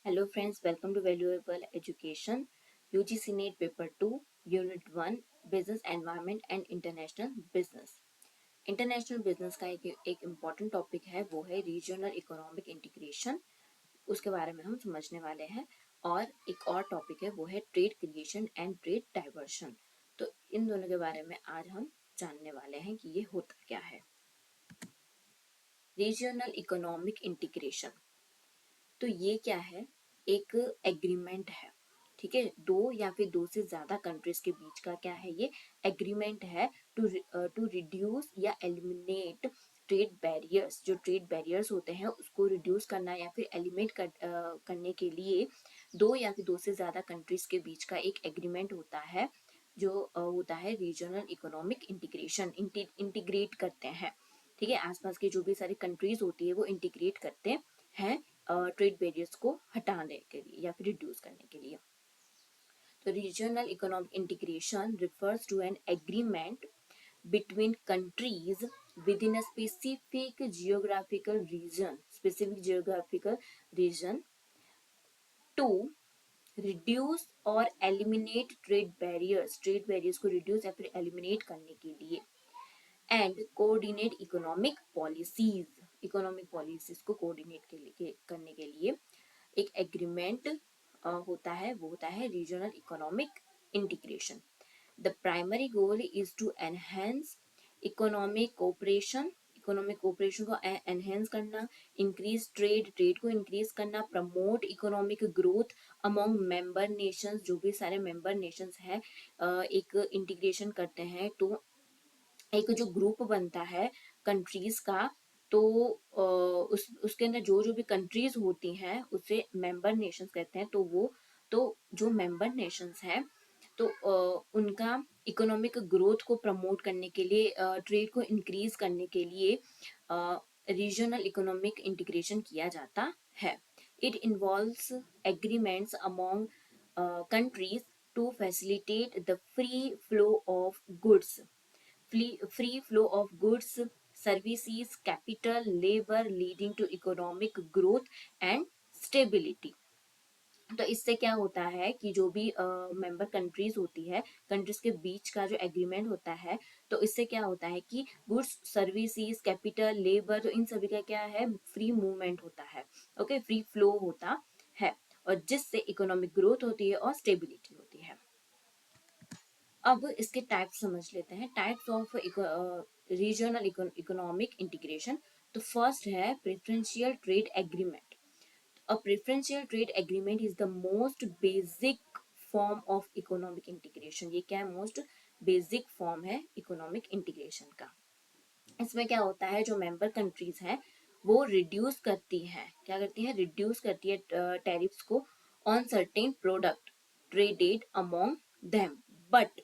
Hello friends, welcome to Valuable Education, UGC NET Paper 2, Unit 1, Business Environment and International Business. International business का एक important topic है, वो है regional economic integration. उसके बारे में हम समझने वाले हैं। और एक और टॉपिक है, वो है trade creation and trade diversion. तो इन दोनों के बारे में आज हम जानने वाले हैं कि ये होता क्या है। रीजनल इकोनॉमिक इंटीग्रेशन, तो ये क्या है? एक एग्रीमेंट है, ठीक है। दो या फिर दो से ज्यादा कंट्रीज के बीच का क्या है? ये एग्रीमेंट है टू रिड्यूस या एलिमिनेट ट्रेड बैरियर्स। जो ट्रेड बैरियर्स होते हैं उसको रिड्यूस करना या फिर एलिमिनेट करने के लिए दो या फिर दो से ज्यादा कंट्रीज के बीच का एक एग्रीमेंट होता है, जो होता है रीजनल इकोनॉमिक इंटीग्रेशन। इंटीग्रेट करते हैं, ठीक है। आसपास की जो भी सारी कंट्रीज होती है वो इंटीग्रेट करते हैं ट्रेड बैरियर्स को हटाने के लिए या फिर रिड्यूस करने के लिए। तो regional economic integration refers to an agreement between countries within a specific geographical region to reduce और eliminate trade barriers को reduce या फिर eliminate करने के लिए एंड कोऑर्डिनेट इकोनॉमिक पॉलिसीज को कोऑर्डिनेट करने के लिए एक एग्रीमेंट होता है, वो होता है regional economic integration. The primary goal is to enhance economic cooperation को एनहेंस करना, इंक्रीज ट्रेड को इंक्रीज करना, promote economic growth among member nations. जो भी सारे मेंबर नेशंस हैं एक इंटीग्रेशन करते हैं तो एक जो ग्रुप बनता है कंट्रीज का, तो उसके अंदर जो जो भी कंट्रीज होती हैं उसे मेंबर नेशंस कहते हैं। तो जो मेंबर नेशंस हैं तो उनका इकोनॉमिक ग्रोथ को प्रमोट करने के लिए, ट्रेड को इंक्रीज करने के लिए रीजनल इकोनॉमिक इंटीग्रेशन किया जाता है। It involves agreements among countries to facilitate the free flow of goods, services, capital, labor, leading to economic growth and stability. तो इससे क्या होता है कि जो भी मेंबर कंट्रीज होती है, कंट्रीज के बीच का जो एग्रीमेंट होता है, तो इससे क्या होता है कि गुड्स, सर्विसेज, कैपिटल, लेबर, तो इन सभी का क्या है? फ्री मूवमेंट होता है, ओके, फ्री फ्लो होता है, और जिससे इकोनॉमिक ग्रोथ होती है और स्टेबिलिटी होती है। अब इसके टाइप्स समझ लेते हैं, types of regional economic integration. तो फर्स्ट है preferential trade agreement. A preferential trade agreement is the most basic form of economic integration. ये क्या है? मोस्ट बेसिक फॉर्म है इकोनॉमिक इंटीग्रेशन का। इसमें क्या होता है? जो मेंबर कंट्रीज हैं वो रिड्यूस करती हैं, क्या करती है? रिड्यूस करती है टैरिफ्स को on certain product traded among them, but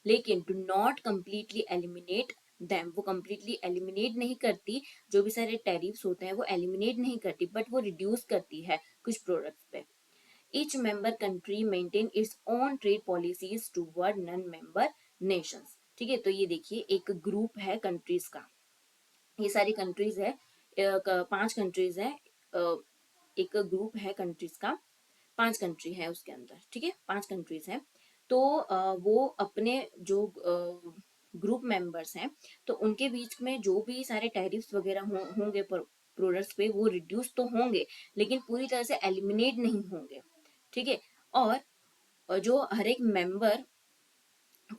लेकिन do not completely eliminate them. वो कम्प्लीटली एलिमिनेट नहीं करती, जो भी सारे टैरिफ्स होते हैं वो एलिमिनेट नहीं करती, बट वो रिड्यूस करती है कुछ प्रोडक्ट्स पे। Each member country maintain its own trade policies toward non member Nations. ठीक है, तो ये देखिए एक ग्रुप है कंट्रीज का, ये सारी कंट्रीज है, 5 कंट्रीज है, एक ग्रुप है कंट्रीज का, 5 कंट्री है उसके अंदर, ठीक है, 5 कंट्रीज हैं। तो वो अपने जो ग्रुप मेंबर्स हैं तो उनके बीच में जो भी सारे टैरिफ्स वगैरह होंगे प्रोडक्ट्स पे, वो रिड्यूस तो होंगे लेकिन पूरी तरह से एलिमिनेट नहीं होंगे, ठीक है। और जो हर एक मेंबर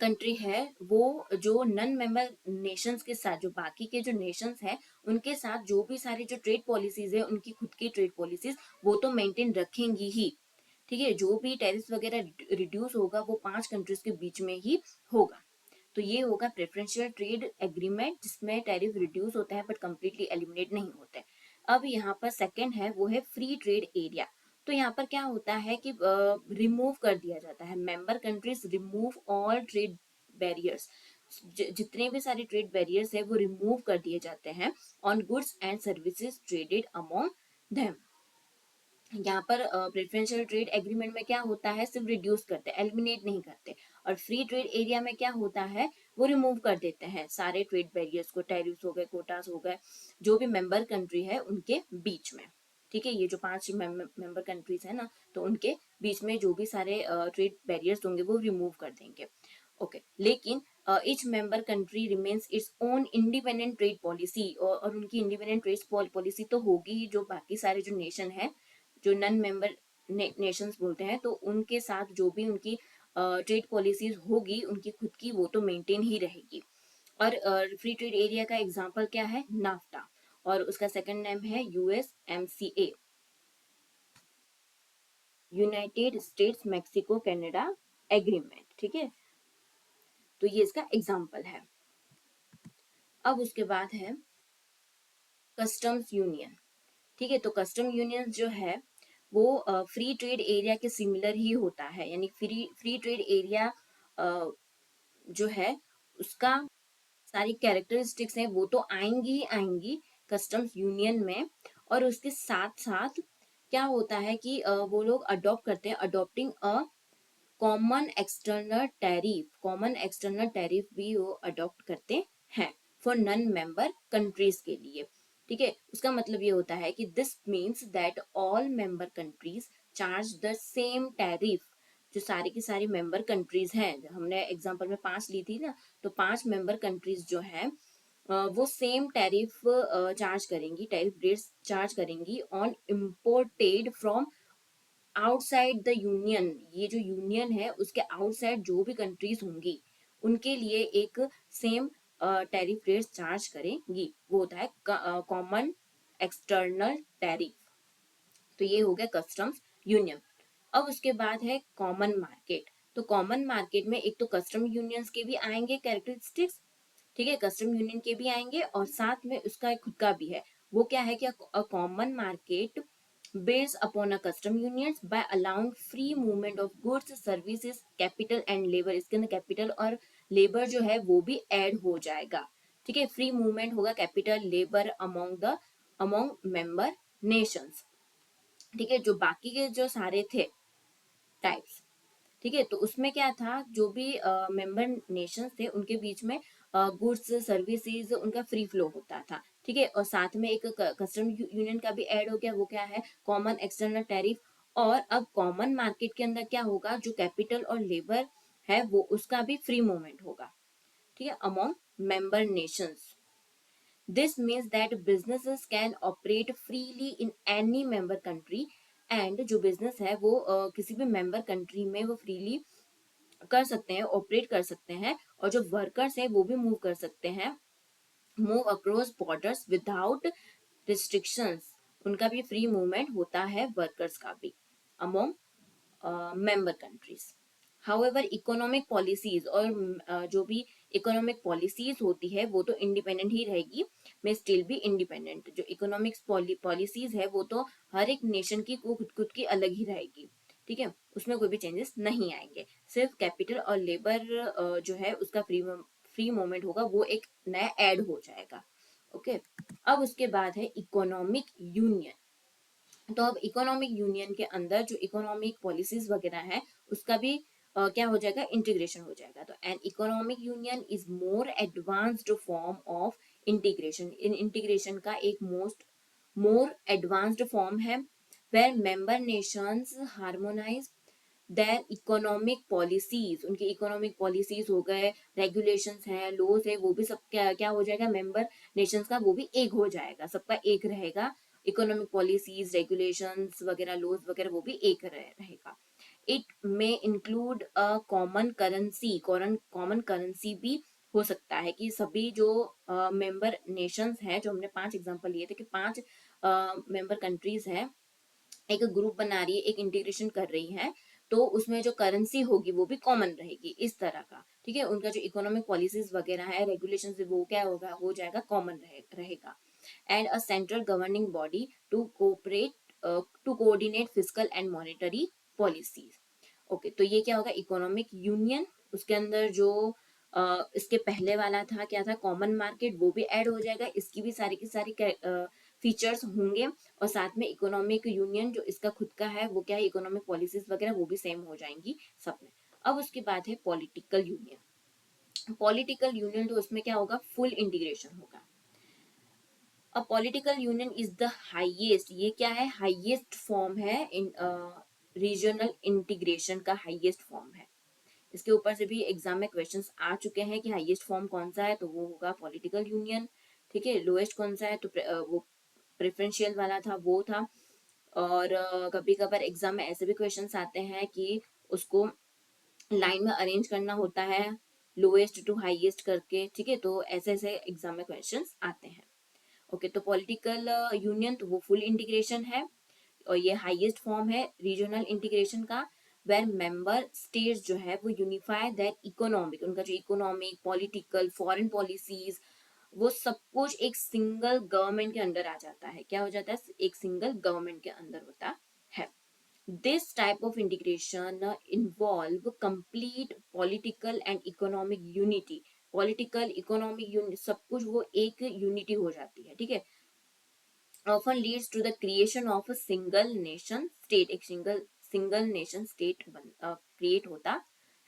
कंट्री है वो जो नॉन मेंबर नेशंस के साथ, जो बाकी के जो नेशंस हैं उनके साथ जो भी सारी जो ट्रेड पॉलिसीज है, उनकी खुद की ट्रेड पॉलिसीज वो तो मेंटेन रखेंगी ही, ठीक है। जो भी टैरिफ वगैरह रिड्यूस होगा वो 5 कंट्रीज के बीच में ही होगा। तो ये होगा प्रेफरेंशियल ट्रेड एग्रीमेंट, जिसमें टैरिफ रिड्यूस होता है बट कंप्लीटली एलिमिनेट नहीं होते। अब यहाँ पर सेकंड है, वो है फ्री ट्रेड एरिया। तो यहाँ पर क्या होता है कि रिमूव कर दिया जाता है, member countries remove all trade barriers. जितने भी सारे ट्रेड बैरियर्स है वो रिमूव कर दिए जाते हैं on goods and services traded among them. यहाँ पर प्रेफरेंशियल ट्रेड एग्रीमेंट में क्या होता है? सिर्फ रिड्यूस करते हैं, एलिमिनेट नहीं करते। और फ्री ट्रेड एरिया में क्या होता है? वो रिमूव कर देते हैं सारे ट्रेड बैरियर्स को, टैरिफ्स हो गए, कोटास हो गए, जो भी मेंबर कंट्री है उनके बीच में। ठीक है, ये जो 5 मेंबर कंट्रीज है ना, तो उनके बीच में जो भी सारे ट्रेड बैरियर्स होंगे वो रिमूव कर देंगे। ओके, लेकिन each member country remains its own independent trade policy, और उनकी इंडिपेंडेंट ट्रेड पॉलिसी तो होगी ही, जो बाकी सारे जो नेशन है, जो नॉन मेंबर नेशंस बोलते हैं, तो उनके साथ जो भी उनकी ट्रेड पॉलिसीज होगी उनकी खुद की, वो तो मेंटेन ही रहेगी। और फ्री ट्रेड एरिया का एग्जांपल क्या है, नाफ्टा, और उसका सेकंड नेम है USMCA, United States Mexico Canada agreement. ठीक है, तो ये इसका एग्जांपल है। अब उसके बाद है कस्टम्स यूनियन। ठीक है, तो कस्टम यूनियन जो है वो फ्री ट्रेड एरिया के सिमिलर ही होता है, यानी फ्री ट्रेड एरिया जो है उसका सारी कैरेक्टरिस्टिक्स हैं वो तो आएंगी ही आएंगी कस्टम्स यूनियन में। और उसके साथ साथ क्या होता है कि वो लोग अडॉप्ट करते हैं, adopting a common external tariff भी वो अडॉप्ट करते हैं फॉर नॉन मेंबर कंट्रीज के लिए। ठीक है, उसका मतलब ये होता है कि this means that all member countries charge the same tariff. जो सारी की सारी मेंबर कंट्रीज हैं, हमने एग्जांपल में 5 ली थी ना, तो 5 मेंबर कंट्रीज जो है वो सेम टैरिफ चार्ज करेंगी, टैरिफ रेट्स चार्ज करेंगी on imported from outside the union. ये जो यूनियन है उसके आउटसाइड जो भी कंट्रीज होंगी उनके लिए एक सेम टैरिफ रेट चार्ज करेंगी, वो होता है कॉमन एक्सटर्नल टैरिफ। तो ये हो गया कस्टम्स यूनियन। अब उसके बाद है कॉमन मार्केट। तो कॉमन मार्केट में एक तो कस्टम यूनियंस के भी आएंगे कैरेक्टरिस्टिक्स, ठीक है, कस्टम यूनियन के भी आएंगे और साथ में उसका एक खुद का भी है। वो क्या है कि common market based upon a custom unions by allowing free movement of goods services capital and labor। इसके अंदर कैपिटल और लेबर जो है वो भी ऐड हो जाएगा। ठीक है, फ्री मूवमेंट होगा capital labour among member Nations. ठीक है, जो बाकी के जो सारे थे टाइप्स, ठीक है, तो उसमें क्या था, जो भी मेंबर नेशंस थे उनके बीच में गुड्स सर्विसेज उनका फ्री फ्लो होता था। ठीक है, और साथ में एक कस्टम यूनियन का भी ऐड हो गया, वो क्या है, कॉमन एक्सटर्नल टैरिफ। और अब कॉमन मार्केट के अंदर क्या होगा, जो कैपिटल और लेबर है वो उसका भी फ्री मूवमेंट होगा। ठीक है, among member Nations. This means that businesses can operate freely in any member country. And जो बिजनेस है वो किसी भी मेंबर कंट्री में वो फ्रीली कर सकते हैं, ऑपरेट कर सकते हैं, और जो वर्कर्स हैं वो भी मूव कर सकते हैं, move across borders without restrictions. उनका भी फ्री मूवमेंट होता है वर्कर्स का भी among member countries. However economic policies और जो भी इकोनॉमिक पॉलिसीज होती है वो तो इंडिपेंडेंट ही रहेगी, में स्टिल भी इंडिपेंडेंट। जो इकोनॉमिक्स पॉलिसीज है वो तो हर एक नेशन की खुद खुद की अलग ही रहेगी। ठीक है, उसमें कोई भी चेंजेस नहीं आएंगे, सिर्फ कैपिटल और लेबर जो है उसका फ्री मूवमेंट होगा, वो एक नया ऐड हो जाएगा। ओके, अब उसके बाद है इकोनॉमिक यूनियन। तो अब इकोनॉमिक यूनियन के अंदर जो इकोनॉमिक पॉलिसीज वगैरह है उसका भी क्या हो जाएगा, इंटीग्रेशन हो जाएगा। तो an economic union is more advanced form of integration. इन इंटीग्रेशन का एक मोर एडवांस्ड फॉर्म है, where member nations harmonize their economic policies. उनकी इकोनॉमिक पॉलिसीज हो गए, रेगुलेशंस हैं, लॉज है, वो भी सब क्या हो जाएगा, मेंबर नेशंस का वो भी एक हो जाएगा, सबका एक रहेगा। इकोनॉमिक पॉलिसीज रेगुलेशंस वगैरह लॉज वगैरह वो भी एक रहेगा। It may include a common currency. Common currency भी हो सकता है कि सभी जो मेंबर नेशंस हैं, जो हमने 5 एग्जांपल लिए थे कि 5 मेंबर कंट्रीज हैं, एक ग्रुप बना रही है, एक इंटीग्रेशन कर रही है, तो उसमें जो करेंसी होगी वो भी कॉमन रहेगी, इस तरह का। ठीक है, उनका जो इकोनॉमिक पॉलिसीज वगैरह है, रेगुलेशंस, वो क्या होगा, हो जाएगा, कॉमन रहेगा। And a central governing body to cooperate to coordinate fiscal and monetary policies. Okay, तो ये क्या होगा, इकोनॉमिक यूनियन। उसके अंदर जो इसके पहले वाला था क्या था, कॉमन मार्केट, वो भी ऐड हो जाएगा, इसकी भी सारी की सारी फीचर्स होंगे। और साथ में इकोनॉमिक यूनियन जो इसका खुद का है वो क्या है, इकोनॉमिक पॉलिसीज वगैरह वो भी सेम हो जाएंगी सब में। अब उसके बाद है पॉलिटिकल यूनियन। पॉलिटिकल यूनियन तो उसमें क्या होगा, फुल इंटीग्रेशन होगा। A political union is the highest, ये क्या है, हाईएस्ट फॉर्म है इन रीजनल इंटीग्रेशन का हाईएस्ट फॉर्म है। इसके ऊपर से भी एग्जाम में क्वेश्चंस आ चुके हैं कि हाईएस्ट फॉर्म कौन सा है, तो वो होगा पॉलिटिकल यूनियन। ठीक है, लोएस्ट कौन सा है, तो वो प्रेफरेंशियल वाला था, वो था। और कभी कभार एग्जाम में ऐसे भी क्वेश्चंस आते हैं कि उसको लाइन में अरेंज करना होता है, लोएस्ट टू हाईएस्ट करके। ठीक है, तो ऐसे ऐसे एग्जाम में क्वेश्चंस आते हैं। ओके, तो पॉलिटिकल यूनियन तो वो फुल इंटीग्रेशन है, और ये हाईएस्ट फॉर्म है रीजनल इंटीग्रेशन का, वेर मेंबर स्टेट्स जो है वो यूनिफाई दैट इकोनॉमिक, उनका जो इकोनॉमिक, पॉलिटिकल, फॉरेन पॉलिसीज, वो सब कुछ एक सिंगल गवर्नमेंट के अंडर आ जाता है। क्या हो जाता है, एक सिंगल गवर्नमेंट के अंदर होता है। This type of integration involve complete political and economic unity. Political, economic सब कुछ वो एक यूनिटी हो जाती है। ठीक है, often leads to the creation of a single nation state, एक सिंगल नेशन स्टेट क्रिएट होता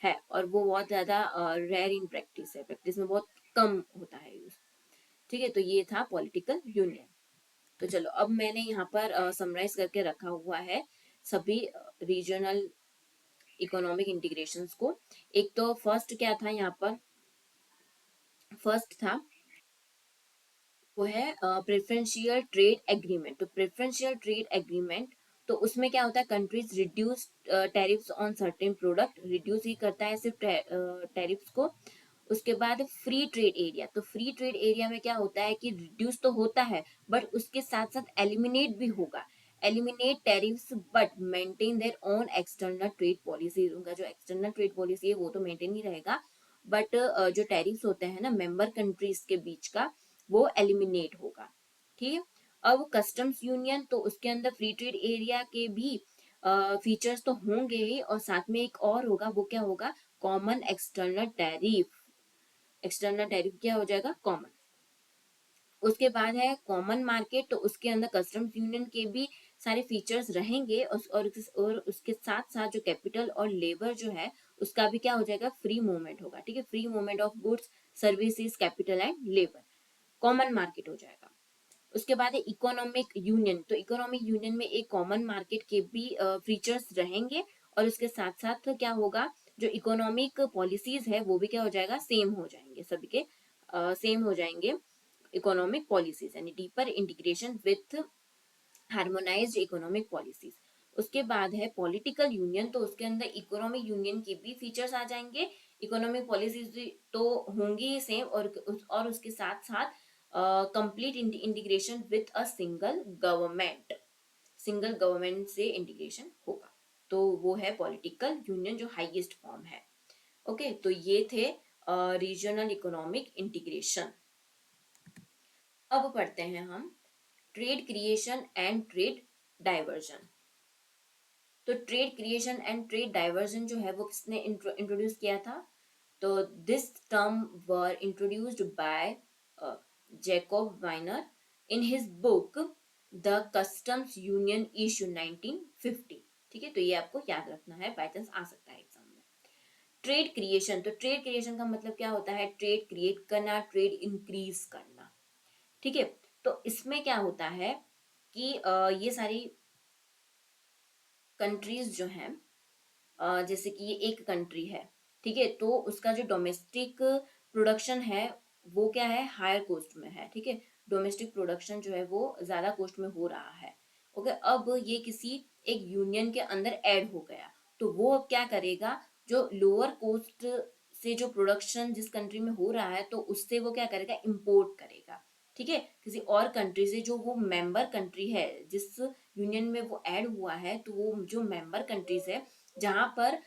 है, और वो बहुत ज्यादा रेयर इन प्रैक्टिस है, प्रैक्टिस में बहुत कम होता है यूज। ठीक है, तो ये था पॉलिटिकल यूनियन। तो चलो, अब मैंने यहाँ पर समराइज करके रखा हुआ है सभी रीजनल इकोनॉमिक इंटीग्रेशंस को। एक तो फर्स्ट क्या था यहाँ पर, फर्स्ट था वो है प्रेफरेंशियल ट्रेड एग्रीमेंट। तो प्रेफरेंशियल ट्रेड एग्रीमेंट, तो उसमें क्या होता है, countries reduce tariffs on certain product, reduce ही करता है सिर्फ टैरिफ्स को। उसके बाद फ्री ट्रेड एरिया, तो फ्री ट्रेड एरिया में क्या होता है कि रिड्यूस तो होता है, बट उसके साथ साथ एलिमिनेट भी होगा, eliminate tariffs but maintain their own external trade policy. उनका जो एक्सटर्नल ट्रेड पॉलिसी है वो तो मेंटेन ही रहेगा, बट जो टैरिफ्स होते हैं ना मेंबर कंट्रीज के बीच का, वो एलिमिनेट होगा। ठीक है, अब कस्टम्स यूनियन, तो उसके अंदर फ्री ट्रेड एरिया के भी फीचर्स तो होंगे ही, और साथ में एक और होगा, वो क्या होगा, common external tariff. External tariff क्या हो जाएगा, कॉमन। उसके बाद है कॉमन मार्केट, तो उसके अंदर कस्टम्स यूनियन के भी सारे फीचर्स रहेंगे, और उसके साथ साथ जो कैपिटल और लेबर जो है उसका भी क्या हो जाएगा, फ्री मूवमेंट होगा। ठीक है, free movement of goods, services, capital and labour, common market हो जाएगा। उसके बाद है इकोनॉमिक यूनियन, तो इकोनॉमिक यूनियन में एक कॉमन मार्केट के भी फीचर्स रहेंगे, और उसके साथ साथ क्या होगा, जो इकोनॉमिक पॉलिसीज है वो भी क्या हो जाएगा, सेम हो जाएंगे, सभी के सेम हो जाएंगे इकोनॉमिक पॉलिसीज, यानी deeper integration with harmonised economic policies. उसके बाद है पॉलिटिकल यूनियन, तो उसके अंदर इकोनॉमिक यूनियन के भी फीचर्स आ जाएंगे, इकोनॉमिक पॉलिसीज तो होंगी ही सेम, और उसके साथ साथ complete integration with a single government, single government से इंटीग्रेशन होगा। तो वो है पॉलिटिकल यूनियन, जो हाईएस्ट फॉर्म है। ओके, तो ये थे रीजनल इकोनॉमिक इंटीग्रेशन। अब पढ़ते हैं हम trade creation and trade diversion. तो trade creation and trade diversion जो है वो किसने इंट्रोड्यूस किया था, तो this term were introduced by Jacob Viner in his book the customs union issue 1950। ठीक है, तो ये आपको याद रखना है, बाय चांस आ सकता है एग्जाम में। ट्रेड क्रिएशन, तो ट्रेड क्रिएशन का मतलब क्या होता है, ट्रेड क्रिएट करना, ट्रेड इंक्रीज करना। ठीक है, तो इसमें क्या होता है कि ये सारी कंट्रीज जो हैं, जैसे कि ये एक कंट्री है, ठीक है, तो उसका जो डोमेस्टिक प्रोडक्शन है वो क्या है, हायर कॉस्ट में है। ठीक है, डोमेस्टिक प्रोडक्शन जो है वो ज्यादा कॉस्ट में हो रहा है। ओके, अब ये किसी एक यूनियन के अंदर ऐड हो गया, तो वो अब क्या करेगा, जो लोअर कॉस्ट से जो प्रोडक्शन जिस कंट्री में हो रहा है, तो उससे वो क्या करेगा, इंपोर्ट करेगा। ठीक है, किसी और कंट्री से, जो वो मेंबर कंट्री है जिस यूनियन में वो ऐड हुआ है, तो वो जो मेंबर कंट्रीज है जहां पर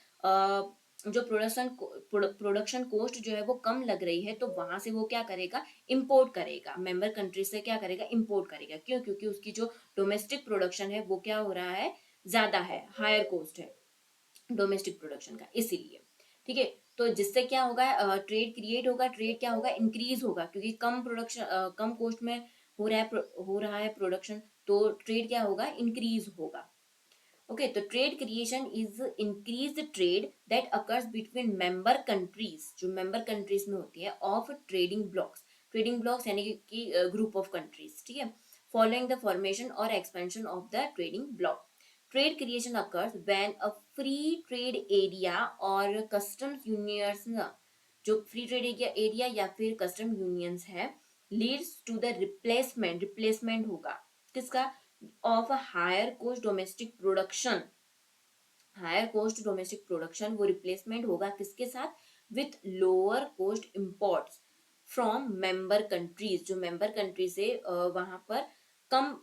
जो प्रोडक्शन कॉस्ट जो है वो कम लग रही है, तो वहां से वो क्या करेगा, इंपोर्ट करेगा, मेंबर कंट्री से क्या करेगा, इंपोर्ट करेगा। क्यों, क्योंकि उसकी जो डोमेस्टिक प्रोडक्शन है वो क्या हो रहा है, ज्यादा है, हायर कॉस्ट है डोमेस्टिक प्रोडक्शन का, इसीलिए। ठीक है, तो जिससे क्या होगा, ट्रेड क्रिएट होगा, ट्रेड क्या होगा, इंक्रीज होगा, क्योंकि कम प्रोडक्शन, कम कॉस्ट में हो रहा है प्रोडक्शन, तो ट्रेड क्या होगा, इंक्रीज होगा। Okay, तो trade creation is increased trade that occurs between member countries, जो member countries में होती है, of trading blocks, trading blocks यानी कि ग्रुप ऑफ कंट्रीज, ठीक है, फॉलोइंग द फॉर्मेशन और expansion of the trading block. Trade creation occurs when a free trade area और कस्टम्स यूनियंस, जो फ्री ट्रेड एरिया या फिर कस्टम यूनियंस है, लीड्स टू द रिप्लेसमेंट होगा किसका, of a higher cost domestic production, higher cost domestic production, वो replacement होगा किसके साथ, with lower cost imports from member countries, जो मेंबर कंट्री से वहां पर कम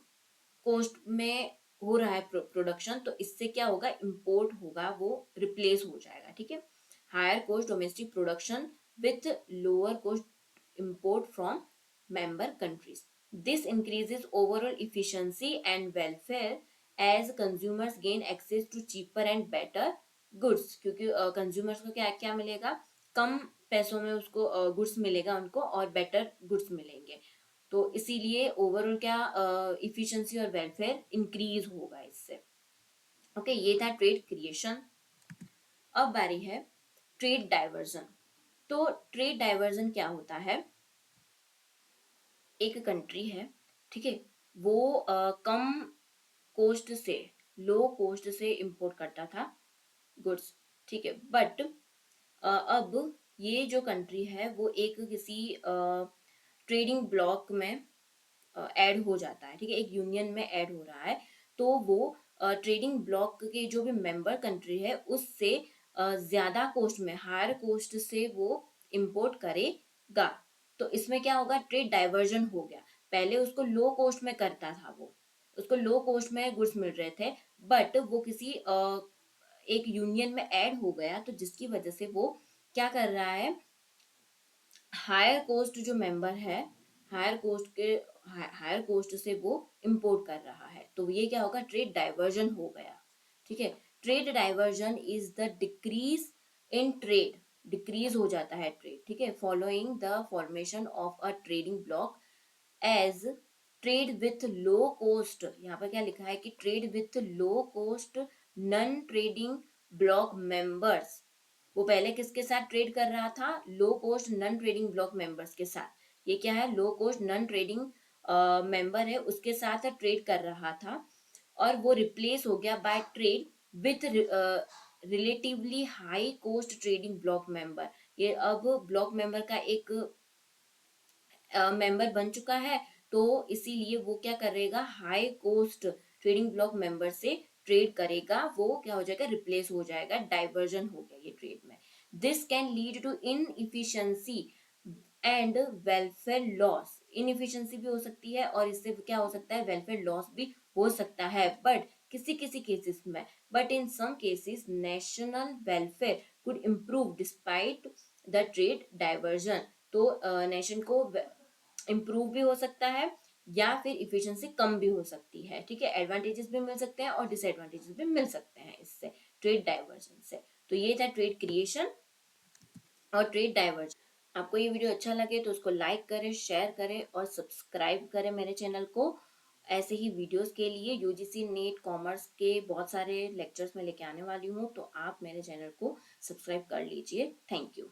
कोस्ट में हो रहा है प्रोडक्शन, तो इससे क्या होगा, इंपोर्ट होगा, वो रिप्लेस हो जाएगा, ठीक है। Higher cost domestic production with lower cost import from member countries. This increases overall efficiency and welfare as consumers gain access to cheaper and better goods, क्योंकि कंज्यूमर्स को क्या क्या मिलेगा, कम पैसों में उसको गुड्स मिलेगा उनको और बेटर गुड्स मिलेंगे, तो इसीलिए ओवरऑल क्या इफिशिएंसी और वेलफेयर इंक्रीज होगा इससे। ओके, ये था ट्रेड क्रिएशन। अब बारी है ट्रेड डाइवर्जन। तो ट्रेड डाइवर्जन क्या होता है, एक कंट्री है, ठीक है, वो कम कोस्ट से, लो कोस्ट से इंपोर्ट करता था गुड्स, ठीक है, बट अब ये जो कंट्री है वो एक किसी ट्रेडिंग ब्लॉक में ऐड हो जाता है, ठीक है, एक यूनियन में ऐड हो रहा है, तो वो ट्रेडिंग ब्लॉक के जो भी मेंबर कंट्री है उससे ज्यादा कोस्ट में, हायर कोस्ट से वो इंपोर्ट करेगा, तो इसमें क्या होगा, ट्रेड डाइवर्जन हो गया। पहले उसको लो कॉस्ट में करता था, वो उसको लो कॉस्ट में गुड्स मिल रहे थे, बट वो किसी एक यूनियन में ऐड हो गया, तो जिसकी वजह से वो क्या कर रहा है, हायर कोस्ट जो मेंबर है, हायर कोस्ट के हायर कोस्ट से वो इंपोर्ट कर रहा है, तो ये क्या होगा, ट्रेड डाइवर्जन हो गया, ठीक है। Trade diversion is the decrease in trade, decrease हो जाता है ट्रेड, ठीक है, following the formation of a trading block as trade with low cost, यहाँ पर क्या लिखा है कि trade with low cost non trading block members, वो पहले किसके साथ ट्रेड कर रहा था, low cost non trading block members के साथ, ये क्या है, low cost non trading member है, उसके साथ ट्रेड कर रहा था, और वो रिप्लेस हो गया by trade with relatively high cost trading block member, ये अब ब्लॉक मेंबर का एक मेंबर बन चुका है, तो इसीलिए वो क्या करेगा, high cost trading block member से ट्रेड करेगा, वो क्या हो जाएगा, रिप्लेस हो जाएगा, डाइवर्जन हो गया ये ट्रेड में। This can lead to inefficiency and welfare loss, inefficiency भी हो सकती है और इससे क्या हो सकता है, वेलफेयर लॉस भी हो सकता है, बट किसी किसी केसेस में, but in some cases national welfare could improve despite the trade diversion, तो नेशन को इम्प्रूव भी हो सकता है या फिर इफिशिएंसी कम भी हो सकती है, ठीक है, एडवांटेजेस भी मिल सकते हैं और डिसएडवांटेजेस भी मिल सकते हैं इससे, ट्रेड डाइवर्जन से। तो ये था ट्रेड क्रिएशन और ट्रेड डाइवर्जन। आपको ये वीडियो अच्छा लगे तो उसको लाइक करें, शेयर करें और सब्सक्राइब करें मेरे चैनल को। ऐसे ही वीडियोस के लिए यूजीसी नेट कॉमर्स के बहुत सारे लेक्चर्स में लेके आने वाली हूँ, तो आप मेरे चैनल को सब्सक्राइब कर लीजिए। Thank you.